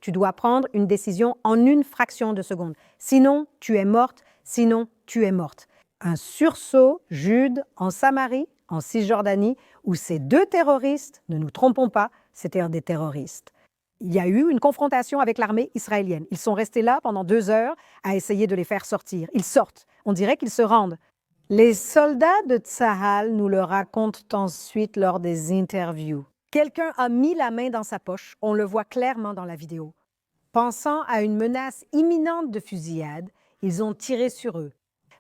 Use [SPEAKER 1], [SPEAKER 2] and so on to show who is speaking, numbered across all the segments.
[SPEAKER 1] tu dois prendre une décision en une fraction de seconde. Sinon, tu es morte, sinon, tu es morte. Un sursaut, Jude, en Samarie, en Cisjordanie, où ces deux terroristes, ne nous trompons pas, c'étaient des terroristes. Il y a eu une confrontation avec l'armée israélienne. Ils sont restés là pendant 2 heures à essayer de les faire sortir. Ils sortent. On dirait qu'ils se rendent. Les soldats de Tsahal nous le racontent ensuite lors des interviews. Quelqu'un a mis la main dans sa poche, on le voit clairement dans la vidéo. Pensant à une menace imminente de fusillade, ils ont tiré sur eux.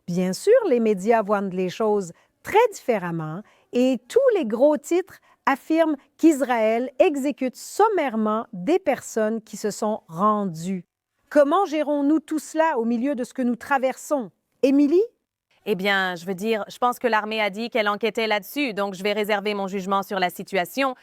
[SPEAKER 1] Bien sûr, les médias voient les choses très différemment et tous les gros titres affirment qu'Israël exécute sommairement des personnes qui se sont rendues. Comment gérons-nous tout cela au milieu de ce que nous traversons? Émilie?
[SPEAKER 2] Eh bien, je veux dire, je pense que l'armée a dit qu'elle enquêtait là-dessus, donc je vais réserver mon jugement sur la situation.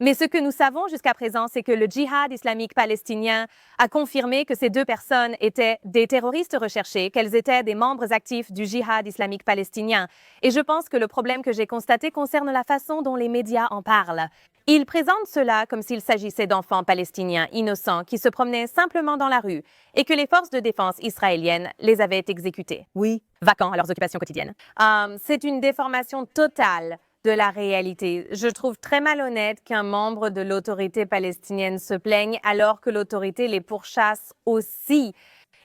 [SPEAKER 2] Mais ce que nous savons jusqu'à présent, c'est que le djihad islamique palestinien a confirmé que ces deux personnes étaient des terroristes recherchés, qu'elles étaient des membres actifs du djihad islamique palestinien. Et je pense que le problème que j'ai constaté concerne la façon dont les médias en parlent. Ils présentent cela comme s'il s'agissait d'enfants palestiniens innocents qui se promenaient simplement dans la rue et que les forces de défense israéliennes les avaient exécutés.
[SPEAKER 1] Oui.
[SPEAKER 2] Vacants à leurs occupations quotidiennes. C'est une déformation totale de la réalité. Je trouve très malhonnête qu'un membre de l'autorité palestinienne se plaigne alors que l'autorité les pourchasse aussi.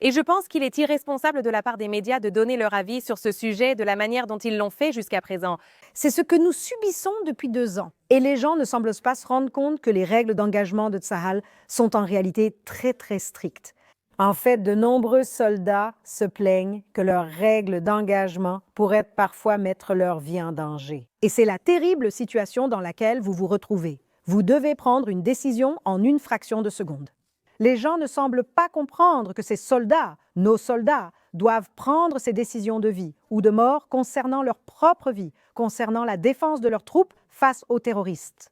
[SPEAKER 2] Et je pense qu'il est irresponsable de la part des médias de donner leur avis sur ce sujet de la manière dont ils l'ont fait jusqu'à présent.
[SPEAKER 1] C'est ce que nous subissons depuis 2 ans. Et les gens ne semblent pas se rendre compte que les règles d'engagement de Tsahal sont en réalité très, très strictes. En fait, de nombreux soldats se plaignent que leurs règles d'engagement pourraient parfois mettre leur vie en danger. Et c'est la terrible situation dans laquelle vous vous retrouvez. Vous devez prendre une décision en une fraction de seconde. Les gens ne semblent pas comprendre que ces soldats, nos soldats, doivent prendre ces décisions de vie ou de mort concernant leur propre vie, concernant la défense de leurs troupes face aux terroristes.